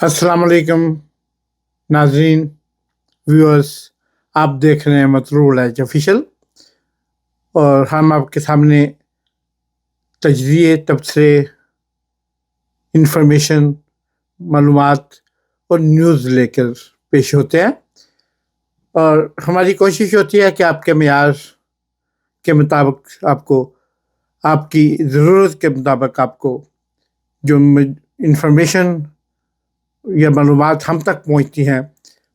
अस्सलाम वालेकुम नाजरीन व्यूअर्स। आप देख रहे हैं मतलूब एज ऑफिशियल और हम आपके सामने तजज़िये, तबसरे, इंफॉर्मेशन, मालूमात और न्यूज़ लेकर पेश होते हैं। और हमारी कोशिश होती है कि आपके मेयार के मुताबिक आपको, आपकी ज़रूरत के मुताबिक आपको जो इंफॉर्मेशन या मालूमात हम तक पहुंचती हैं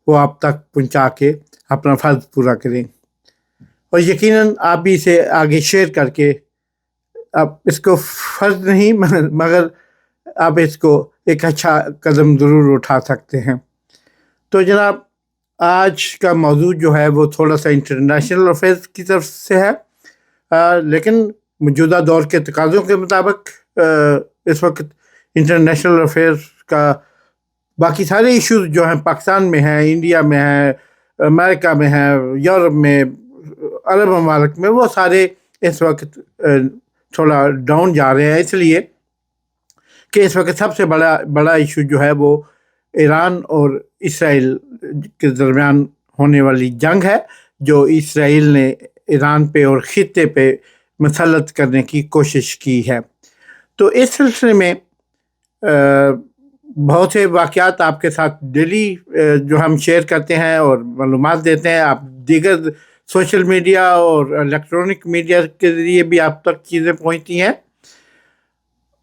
वो आप तक पहुंचा के अपना फ़र्ज़ पूरा करें। और यकीनन आप भी इसे आगे शेयर करके आप इसको फ़र्ज़ नहीं मगर आप इसको एक अच्छा कदम ज़रूर उठा सकते हैं। तो जनाब, आज का मौजू जो है वो थोड़ा सा इंटरनेशनल अफेयर्स की तरफ से है, लेकिन मौजूदा दौर के तकाज़ों के मुताबिक इस वक्त इंटरनेशनल अफेयर्स का बाकी सारे इश्यूज जो हैं पाकिस्तान में हैं, इंडिया में हैं, अमेरिका में हैं, यूरोप में, अरब ममालिक में, वो सारे इस वक्त थोड़ा डाउन जा रहे हैं, इसलिए कि इस वक्त सबसे बड़ा इशू जो है वो ईरान और इसराइल के दरमियान होने वाली जंग है, जो इसराइल ने ईरान पे और खित्ते पे मसलत करने की कोशिश की है। तो इस सिलसिले में बहुत से वाक़यात आपके साथ डेली जो हम शेयर करते हैं और मालूमात देते हैं। आप दीगर सोशल मीडिया और इलेक्ट्रॉनिक मीडिया के ज़रिए भी आप तक चीज़ें पहुंचती हैं।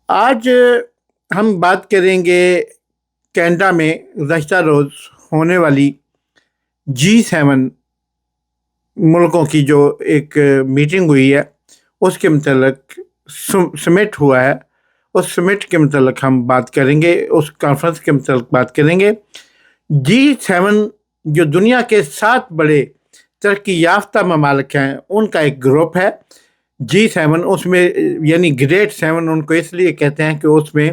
आज हम बात करेंगे कनाडा में गुज़श्ता रोज़ होने वाली G7 मुल्कों की जो एक मीटिंग हुई है उसके मतलब समिट हुआ है, उस समिट के मतलब हम बात करेंगे, उस कॉन्फ्रेंस के मतलब बात करेंगे। G7 जो दुनिया के 7 बड़े तरक्की याफ्ता ममालिक हैं उनका एक ग्रुप है G7। उसमें यानी ग्रेट 7 उनको इसलिए कहते हैं कि उसमें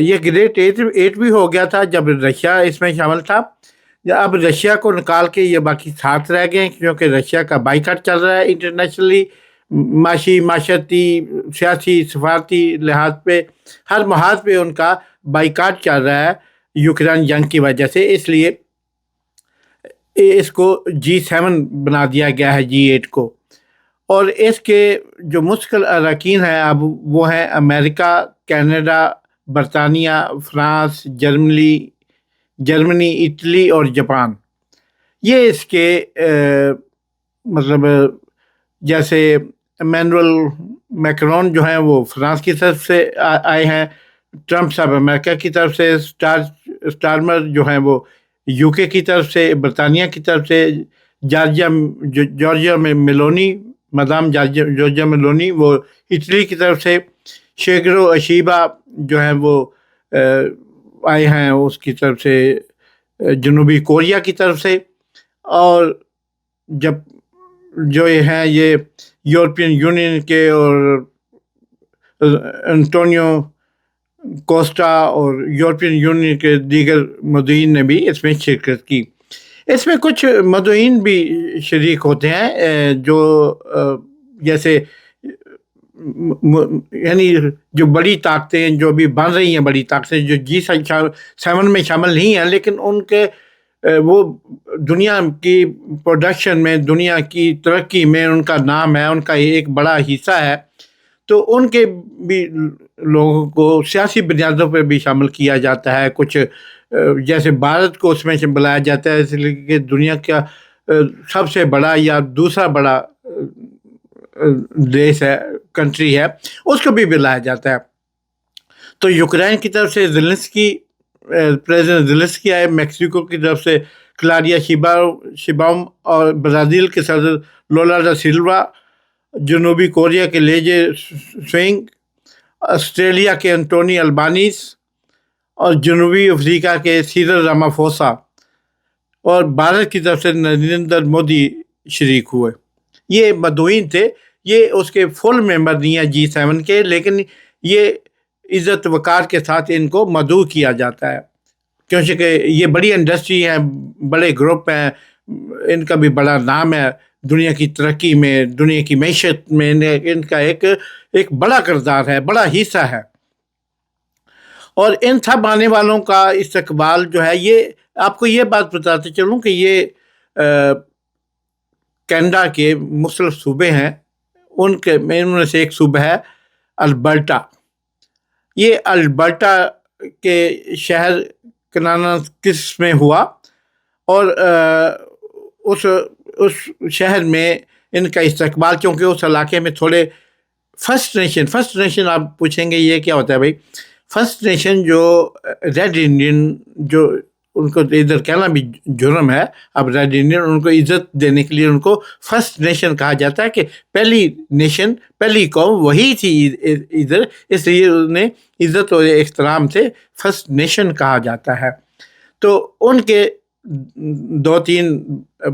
ये ग्रेट 8 भी हो गया था जब रशिया इसमें शामिल था। अब रशिया को निकाल के ये बाकी 7 रह गए हैं, क्योंकि रशिया का बाइकाट चल रहा है इंटरनेशनली, माशरती, सियासी, सफारती लिहाज पे, हर महाज पे उनका बाइकाट चल रहा है यूक्रेन जंग की वजह से। इसलिए इसको G7 बना दिया गया है G8 को। और इसके जो मुश्किल अरकान हैं अब वो हैं अमेरिका, कनाडा, बरतानिया, फ्रांस, जर्मनी, इटली और जापान। ये इसके मतलब जैसे इमैनुअल मैक्रोन जो हैं वो फ्रांस की तरफ से आए हैं, ट्रम्प साहब अमेरिका की तरफ से, स्टारमर जो हैं वो यूके की तरफ से, बरतानिया की तरफ से, जॉर्जिया में मेलोनी, मदाम जॉर्जिया मेलोनी वो इटली की तरफ से, शेगरो अशीबा जो हैं वो आए हैं उसकी तरफ से, जनूबी कोरिया की तरफ से। और जब जो ये हैं ये यूरोपियन यूनियन के और एंटोनियो कोस्टा और यूरोपियन यूनियन के दीगर मदईन ने भी इसमें शिरकत की। इसमें कुछ मदईन भी शरीक होते हैं जो जैसे यानी जो बड़ी ताकतें जो भी बन रही हैं, बड़ी ताकतें जो G7 में शामिल नहीं हैं, लेकिन उनके वो दुनिया की प्रोडक्शन में, दुनिया की तरक्की में उनका नाम है, उनका एक बड़ा हिस्सा है। तो उनके भी लोगों को सियासी बुनियादों पर भी शामिल किया जाता है। कुछ जैसे भारत को उसमें से बुलाया जाता है, इसलिए कि दुनिया का सबसे बड़ा या दूसरा बड़ा देश है, कंट्री है, उसको भी बुलाया जाता है। तो यूक्रेन की तरफ से प्रेसिडेंट ज़ेलेंस्की आए, मैक्सिको की तरफ से क्लारिया शिबाउम और ब्राज़ील के सदर लोला दा सिल्वा, जनूबी कोरिया के लेजे स्विंग, ऑस्ट्रेलिया के एंटोनी अल्बानीस और जनूबी अफ्रीका के सिरिल रामाफोसा और भारत की तरफ से नरेंद्र मोदी शरीक हुए। ये मदईन थे, ये उसके फुल मेंबर नहीं है G7 के, लेकिन ये इज़्ज़त वक़ार के साथ इनको मदऊ किया जाता है, क्योंकि ये बड़ी इंडस्ट्री है, बड़े ग्रुप हैं, इनका भी बड़ा नाम है दुनिया की तरक्की में, दुनिया की मैशत में इनका एक बड़ा किरदार है, बड़ा हिस्सा है। اور ان سب آنے والوں کا استقبال جو ہے، یہ آپ کو یہ بات بتاتے چلوں کہ یہ کینیڈا کے مختلف صوبے ہیں، ان میں سے ایک صوبہ ہے البرٹا. یہ البرٹا کے شہر کناناکس میں ہوا، اور اس شہر میں ان کا استقبال، کیونکہ اس علاقے میں تھوڑے فرسٹ نیشن آپ پوچھیں گے یہ کیا ہوتا ہے بھائی. فرسٹ نیشن جو ریڈ انڈین، جو ان کو ادھر کہنا بھی جرم ہے، اب ریڈ انڈین ان کو عزت دینے کے لیے ان کو فرسٹ نیشن کہا جاتا ہے، کہ پہلی نیشن، پہلی قوم وہی تھی ادھر، اس لیے انہیں عزت اور احترام سے فرسٹ نیشن کہا جاتا ہے. تو ان کے 2-3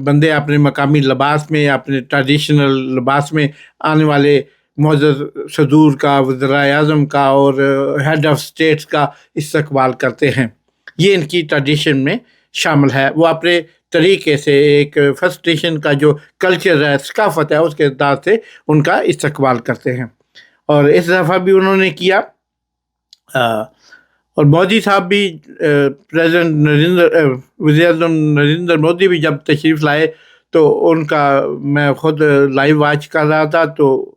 بندے اپنے مقامی لباس میں، اپنے ٹریڈیشنل لباس میں آنے والے معزز صدور کا، وزرائے اعظم کا اور ہیڈ آف اسٹیٹس کا استقبال کرتے ہیں. یہ ان کی ٹریڈیشن میں شامل ہے. وہ اپنے طریقے سے ایک فرسٹ نیشن کا جو کلچر ہے، ثقافت ہے، اس کے اعتبار سے ان کا استقبال کرتے ہیں. اور اس دفعہ بھی انہوں نے کیا. اور مودی صاحب بھی، وزیر اعظم نریندر مودی بھی جب تشریف لائے تو ان کا میں خود لائیو واچ کر رہا تھا، تو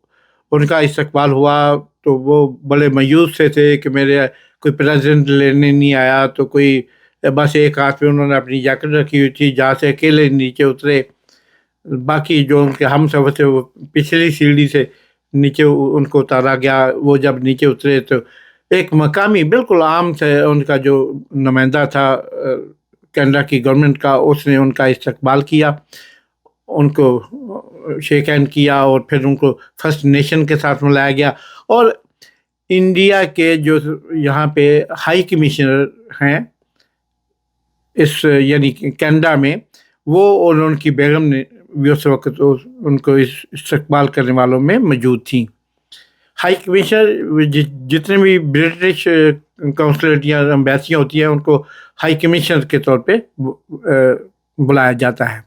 ان کا استقبال ہوا تو وہ بڑے مایوس سے تھے کہ میرے کوئی پریزیڈنٹ لینے نہیں آیا. تو کوئی بس ایک ہاتھ پہ انہوں نے اپنی جیکٹ رکھی ہوئی تھی، جہاں سے اکیلے نیچے اترے. باقی جو ان کے ہم سفر تھے وہ پچھلی سیڑھی سے نیچے ان کو اتارا گیا. وہ جب نیچے اترے تو ایک مقامی بالکل عام سے ان کا جو نمائندہ تھا کینیڈا کی گورنمنٹ کا، اس نے ان کا استقبال کیا، ان کو شیک ہینڈ کیا، اور پھر ان کو فرسٹ نیشن کے ساتھ ملایا گیا. اور انڈیا کے جو یہاں پہ ہائی کمشنر ہیں اس یعنی کینیڈا میں، وہ اور ان کی بیگم نے بھی اس وقت ان کو استقبال کرنے والوں میں موجود تھیں. ہائی کمشنر جتنے بھی برٹش کونسلیٹ یا امبیسیاں ہوتی ہیں، ان کو ہائی کمشنر کے طور پہ بلایا جاتا ہے.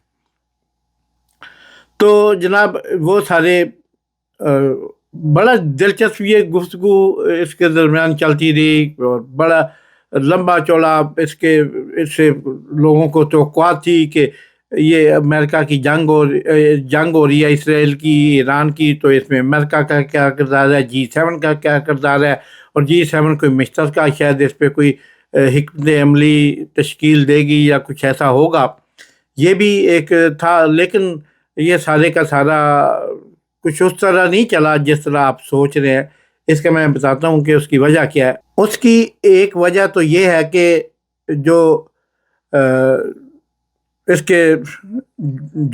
تو جناب وہ سارے بڑا دلچسپ یہ گفتگو اس کے درمیان چلتی رہی، اور بڑا لمبا چوڑا اس سے لوگوں کو توقعات تھی کہ یہ امریکہ کی جنگ ہو رہی ہے، اسرائیل کی، ایران کی، تو اس میں امریکہ کا کیا کردار ہے، G7 کا کیا کردار ہے، اور G7 کوئی مشترکہ شاید اس پہ کوئی حکمت عملی تشکیل دے گی یا کچھ ایسا ہوگا. یہ بھی ایک تھا، لیکن یہ سارے کا سارا کچھ اس طرح نہیں چلا جس طرح آپ سوچ رہے ہیں. اس کا میں بتاتا ہوں کہ اس کی وجہ کیا ہے. اس کی ایک وجہ تو یہ ہے کہ جو اس کے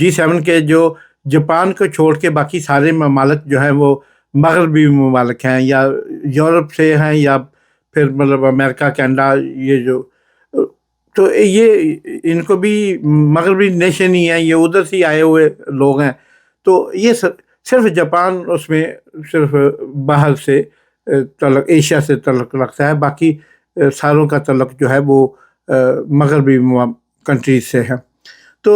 G7 کے جو جاپان کو چھوڑ کے باقی سارے ممالک جو ہیں وہ مغربی ممالک ہیں، یا یورپ سے ہیں، یا پھر مطلب امریکہ، کینیڈا، یہ جو، تو یہ ان کو بھی مغربی نیشن ہی ہیں، یہ ادھر سے آئے ہوئے لوگ ہیں. تو یہ صرف جاپان اس میں صرف باہر سے تعلق، ایشیا سے تعلق رکھتا ہے، باقی ساروں کا تعلق جو ہے وہ مغربی کنٹریز سے ہے. تو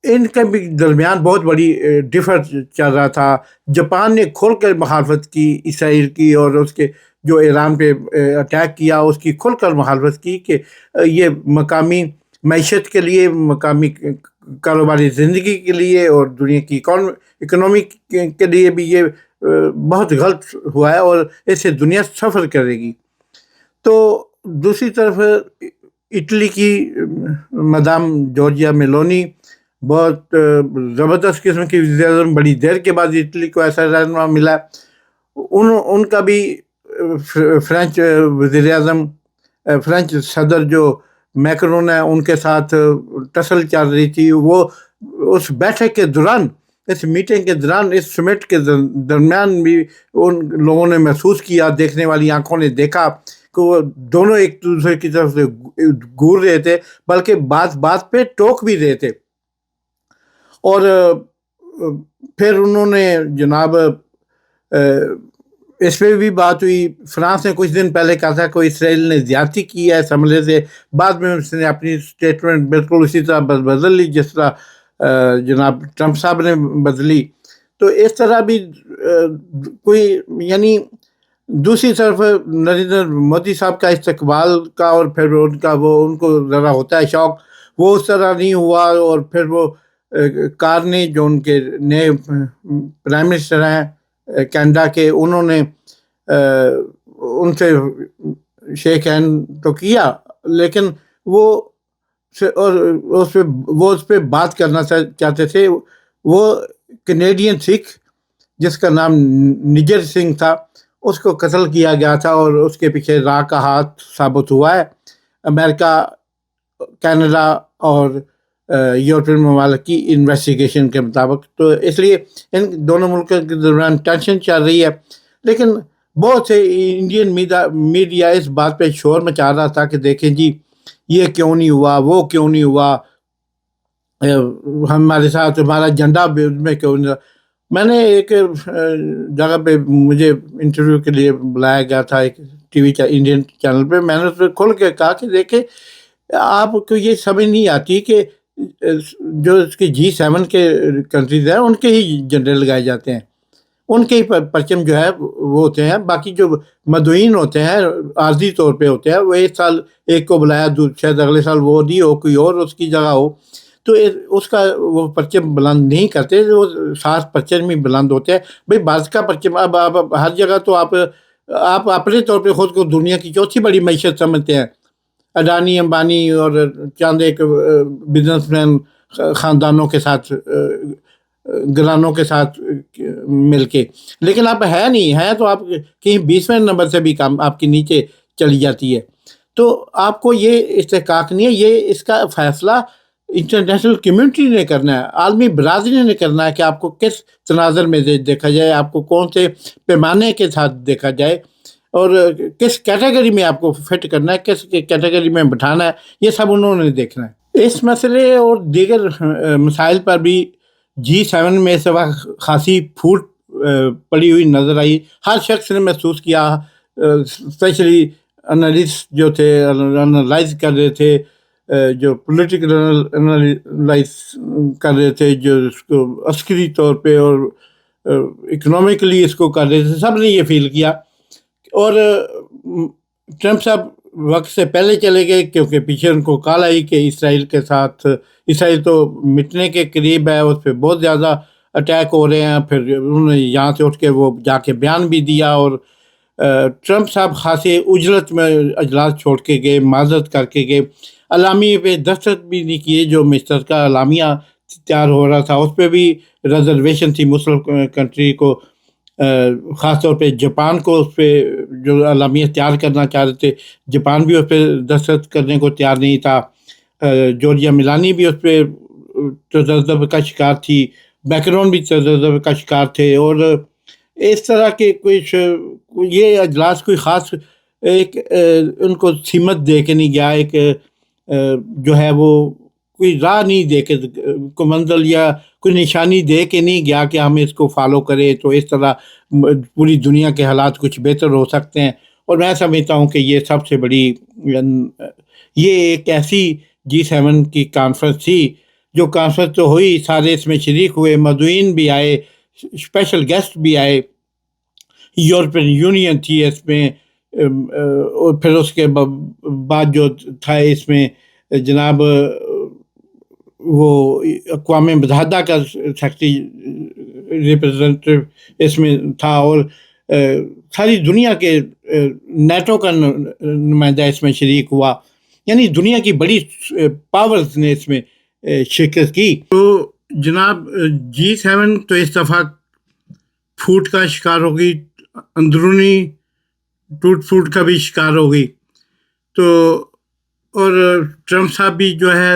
ان کے بھی درمیان بہت بڑی ڈفر چل رہا تھا. جاپان نے کھل کر مخالفت کی اسرائیل کی، اور اس کے جو ایران پہ اٹیک کیا اس کی کھل کر مخالفت کی، کہ یہ مقامی معیشت کے لیے، مقامی کاروباری زندگی کے لیے، اور دنیا کی اکنامی کے لیے بھی یہ بہت غلط ہوا ہے، اور اس سے دنیا سفر کرے گی. تو دوسری طرف اٹلی کی مدام جورجیا میلونی بہت زبردست قسم کی وزیر اعظم، بڑی دیر کے بعد اٹلی کو ایسا رہنما ملا. ان کا بھی فرینچ وزیر اعظم، فرینچ صدر جو میکرون ہے، ان کے ساتھ ٹسل چل رہی تھی. وہ اس بیٹھک کے دوران، اس میٹنگ کے دوران، اس سمٹ کے درمیان بھی ان لوگوں نے محسوس کیا، دیکھنے والی آنکھوں نے دیکھا کہ وہ دونوں ایک دوسرے کی طرف سے گور رہے تھے، بلکہ بات پہ ٹوک بھی رہے تھے. اور پھر انہوں نے جناب اس پہ بھی بات ہوئی. فرانس نے کچھ دن پہلے کہا تھا کہ اسرائیل نے زیادتی کی ہے اس حملے سے، بعد میں اس نے اپنی سٹیٹمنٹ بالکل اسی طرح بدل لی جس طرح جناب ٹرمپ صاحب نے بدلی. تو اس طرح بھی کوئی یعنی दूसरी तरफ नरेंद्र मोदी साहब का इस्तकबाल का और फिर उनका वो उनको ज़रा होता है शौक, वो उस तरह नहीं हुआ। और फिर वो कार्नी जो उनके नए प्राइम मिनिस्टर हैं कनाडा के, उन्होंने उनसे शेक हैंड तो किया, लेकिन वो और उस पे बात करना चाहते थे। वो कैनेडियन सिख जिसका नाम निजर सिंह था, उसको कत्ल किया गया था और उसके पीछे रा का हाथ साबित हुआ है अमेरिका, कनाडा और यूरोपियन ममालिक की इन्वेस्टिगेशन के मुताबिक। तो इसलिए इन दोनों मुल्कों के दरमियान टेंशन चल रही है। लेकिन बहुत से इंडियन मीडिया इस बात पे शोर मचा रहा था कि देखें जी, ये क्यों नहीं हुआ, वो क्यों नहीं हुआ, हमारे साथ हमारा झंडा में क्यों नहीं। मैंने एक जगह पे मुझे इंटरव्यू के लिए बुलाया गया था एक टीवी इंडियन चैनल पे। मैंने उसमें खुल के कहा कि देखे, आपको ये समझ नहीं आती कि जो इसके G7 के कंट्रीज हैं उनके ही झंडे लगाए जाते हैं, उनके ही परचम जो है वो होते हैं। बाकी जो मदुइन होते हैं आर्जी तौर पे होते हैं, वो एक साल एक को बुलाया, शायद अगले साल वो नहीं हो, कोई और उसकी जगह हो, तो उसका वो परचम बुलंद नहीं करते, वो 7 परचम ही बुलंद होते हैं। भाई भारत का परचम अब हर जगह तो आप अपने तौर पे खुद को दुनिया की चौथी बड़ी मैशत समझते हैं। अडानी अंबानी और चंद एक बिजनेसमैन ख़ानदानों के साथ, घरानों के साथ मिलके, लेकिन आप है नहीं है, तो आप कहीं 20वें नंबर से भी कम आपकी नीचे चली जाती है। तो आपको ये इस्तेकाक नहीं है, ये इसका फैसला इंटरनेशनल कम्युनिटी ने करना है, आलमी बरादरी ने करना है कि आपको किस तनाज़र में देखा जाए, आपको कौन से पैमाने के साथ देखा जाए और किस कैटेगरी में आपको फिट करना है, किस कैटेगरी में बिठाना है, ये सब उन्होंने देखना है। इस मसले और दीगर मसाइल पर भी G7 में इस वक्त खासी फूट पड़ी हुई नज़र आई। हर शख्स ने महसूस किया, स्पेशली एनालिस्ट जो थे एनालाइज कर रहे थे, जो पॉलिटिकल एनालाइज कर रहे थे, जो इसको अस्करी तौर पे और इकोनॉमिकली इसको कर रहे थे, सब ने ये फील किया। और ट्रंप साहब वक्त से पहले चले गए क्योंकि पीछे उनको कॉल आई कि इसराइल के साथ, इसराइल तो मिटने के करीब है, उस पर बहुत ज़्यादा अटैक हो रहे हैं। फिर उन्होंने यहाँ से उठ के वो जाके बयान भी दिया और ट्रंप साहब खासे उजलत में अजलास छोड़ के गए, माजरत करके गए, अलामी पे दस्तखत भी नहीं किए। जो मिस्टर का अलामिया तैयार हो रहा था उस पर भी रिजर्वेशन थी मुस्लिम कंट्री को, ख़ास तौर पे जापान को उस पर जो अलामिया तैयार करना चाह रहे थे, जापान भी उस पर दस्तखत करने को तैयार नहीं था। जॉर्जिया मिलानी भी उस पर तजर्बे का शिकार थी, मैक्रोन भी तजर्बे का शिकार थे। और इस तरह के कुछ ये अजलास कोई ख़ास एक उनको सीमत दे के नहीं गया, एक जो है वो कोई राह नहीं दे के, को मंजिल या कोई निशानी दे के नहीं गया कि हम इसको फॉलो करें तो इस तरह पूरी दुनिया के हालात कुछ बेहतर हो सकते हैं। और मैं समझता हूँ कि ये सबसे बड़ी, ये एक ऐसी G7 की कॉन्फ्रेंस थी, जो कॉन्फ्रेंस तो हुई, सारे इसमें शरीक हुए, मदुइन भी आए, स्पेशल गेस्ट भी आए, यूरोपियन यूनियन थी इसमें, और फिर उसके बाद जो था इसमें जनाब वो अक़वाम मुत्तहिदा का सेक्रेटरी रिप्रेजेंटेटिव इसमें था, और सारी दुनिया के नेटो का नुमाइंदा इसमें शरीक हुआ। यानी दुनिया की बड़ी पावर्स ने इसमें शिरकत की। तो जनाब G7 तो इस दफ़ा फूट का शिकार हो गई, अंदरूनी टूट फूट का भी शिकार हो गई। तो और ट्रंप साहब भी जो है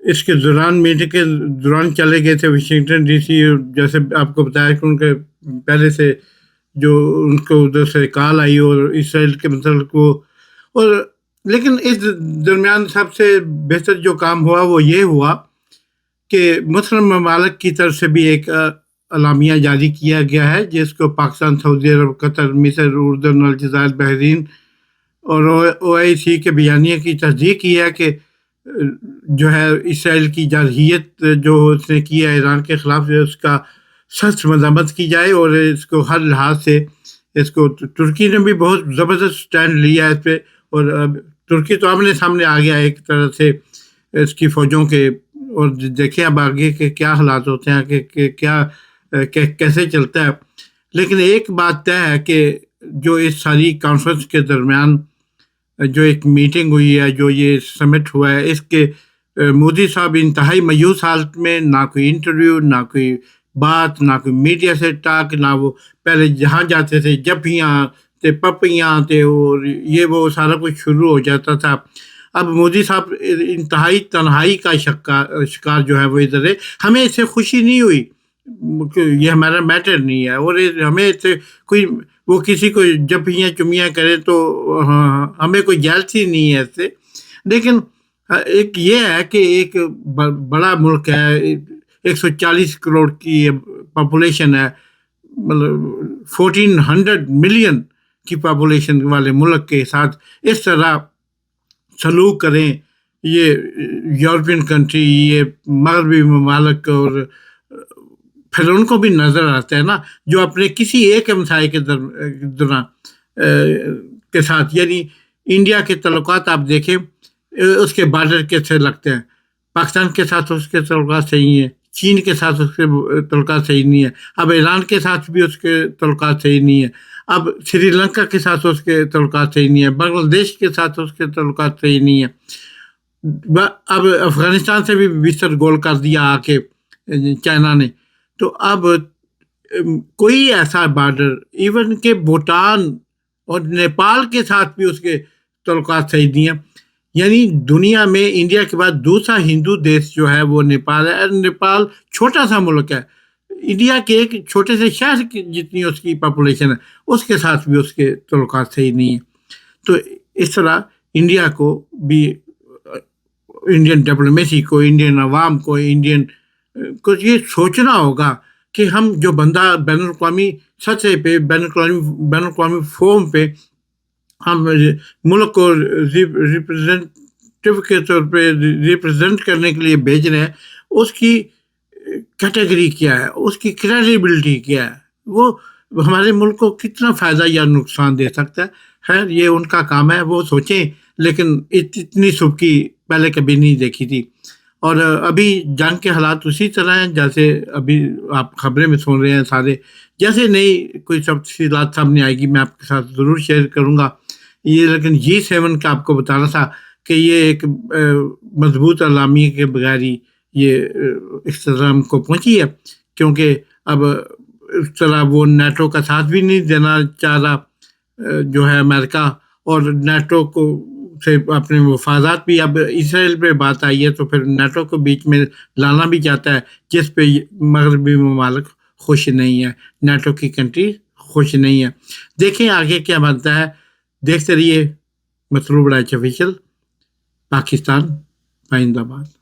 इसके दौरान, मीटिंग के दौरान चले गए थे वाशिंगटन DC, जैसे आपको बताया कि उनके पहले से जो उनको उधर से कॉल आई और इसराइल के मतलब को। और लेकिन इस दरमियान सबसे बेहतर जो काम हुआ वो ये हुआ कि मुस्लिम ममालिक की तरफ से भी एक अलामिया जारी किया गया है, जिसको पाकिस्तान, सऊदी अरब, कतर, मिस्र, उर्दन, अलजायर, बहरीन और OIC के बयानिए की तस्दीक की है कि जो है इसराइल की जारहियत जो उसने की है ईरान के ख़िलाफ़, उसका सख्त मज़म्मत की जाए और इसको हर लिहाज से اس کو ترکی نے بھی بہت زبردست سٹینڈ لیا ہے اس پہ، اور اب ترکی تو آمنے سامنے آ گیا ایک طرح سے اس کی فوجوں کے، اور دیکھیں اب آگے کے کیا حالات ہوتے ہیں کہ کیا کیسے چلتا ہے۔ لیکن ایک بات طے ہے کہ جو اس ساری کانفرنس کے درمیان جو ایک میٹنگ ہوئی ہے، جو یہ سمٹ ہوا ہے، اس کے مودی صاحب انتہائی مایوس حالت میں، نہ کوئی انٹرویو، نہ کوئی بات، نہ کوئی میڈیا سے ٹاک، نہ وہ پہلے جہاں جاتے تھے جپیاں تھے، پپیاں تھے، اور یہ وہ سارا کچھ شروع ہو جاتا تھا۔ اب مودی صاحب انتہائی تنہائی کا شکار جو ہے وہ ادھر ہے۔ ہمیں اس سے خوشی نہیں ہوئی کہ یہ ہمارا میٹر نہیں ہے، اور ہمیں اس سے کوئی وہ کسی کو جپیاں چمیاں کرے تو ہمیں کوئی جیلسی نہیں ہے اس سے۔ لیکن ایک یہ ہے کہ ایک بڑا ملک ہے، 140 کروڑ کی پاپولیشن ہے، مطلب 1400 ملین کی پاپولیشن والے ملک کے ساتھ اس طرح سلوک کریں یہ یورپین کنٹری، یہ مغربی ممالک، اور پھر ان کو بھی نظر آتا ہے نا، جو اپنے کسی ایک ہمسائے کے دوران کے ساتھ، یعنی انڈیا کے تعلقات آپ دیکھیں، اس کے بارڈر کیسے لگتے ہیں، پاکستان کے ساتھ اس کے تعلقات صحیح ہیں، چین کے ساتھ اس کے تعلقات صحیح نہیں ہے، اب ایران کے ساتھ بھی اس کے تعلقات صحیح نہیں ہے، اب سری لنکا کے ساتھ اس کے تعلقات صحیح نہیں ہے، بنگلہ دیش کے ساتھ اس کے تعلقات صحیح نہیں ہے، اب افغانستان سے بھی بستر گول کر دیا آ کے چائنا نے۔ تو اب کوئی ایسا بارڈر، ایون کہ بھوٹان اور نیپال کے ساتھ بھی اس کے تعلقات صحیح نہیں ہیں، یعنی دنیا میں انڈیا کے بعد دوسرا ہندو دیش جو ہے وہ نیپال ہے۔ نیپال چھوٹا سا ملک ہے، انڈیا کے ایک چھوٹے سے شہر کی جتنی اس کی پاپولیشن ہے، اس کے ساتھ بھی اس کے تعلقات صحیح نہیں ہیں۔ تو اس طرح انڈیا کو بھی، انڈین ڈپلومیسی کو، انڈین عوام کو، انڈین کو یہ سوچنا ہوگا کہ ہم جو بندہ بین الاقوامی سطح پہ، بین الاقوامی فورم پہ ہم ملک کو ریپرزینٹیو کے طور پہ ریپرزینٹ کرنے کے لیے بھیج رہے ہیں، اس کی کیٹیگری کیا ہے، اس کی کریڈیبلٹی کیا ہے، وہ ہمارے ملک کو کتنا فائدہ یا نقصان دے سکتا ہے۔ خیر یہ ان کا کام ہے، وہ سوچیں، لیکن اتنی سبکی پہلے کبھی نہیں دیکھی تھی۔ اور ابھی جنگ کے حالات اسی طرح ہیں جیسے ابھی آپ خبریں میں سن رہے ہیں سارے، جیسے نئی کوئی تفصیلات سامنے آئے گی میں آپ کے ساتھ ضرور شیئر کروں گا یہ۔ لیکن G7 کا آپ کو بتانا تھا کہ یہ ایک مضبوط اعلامیے کے بغیر ہی یہ اختتام کو پہنچی ہے، کیونکہ اب اس طرح وہ نیٹو کا ساتھ بھی نہیں دینا چاہ رہا جو ہے امریکہ، اور نیٹو کو سے اپنے مفادات بھی، اب اسرائیل پہ بات آئی ہے تو پھر نیٹو کو بیچ میں لانا بھی چاہتا ہے، جس پہ مغربی ممالک خوش نہیں ہے، نیٹو کی کنٹری خوش نہیں ہے۔ دیکھیں آگے کیا بنتا ہے، دیکھتے رہیے مسرور رائچ آفیشیل، پاکستان پائندہ باد۔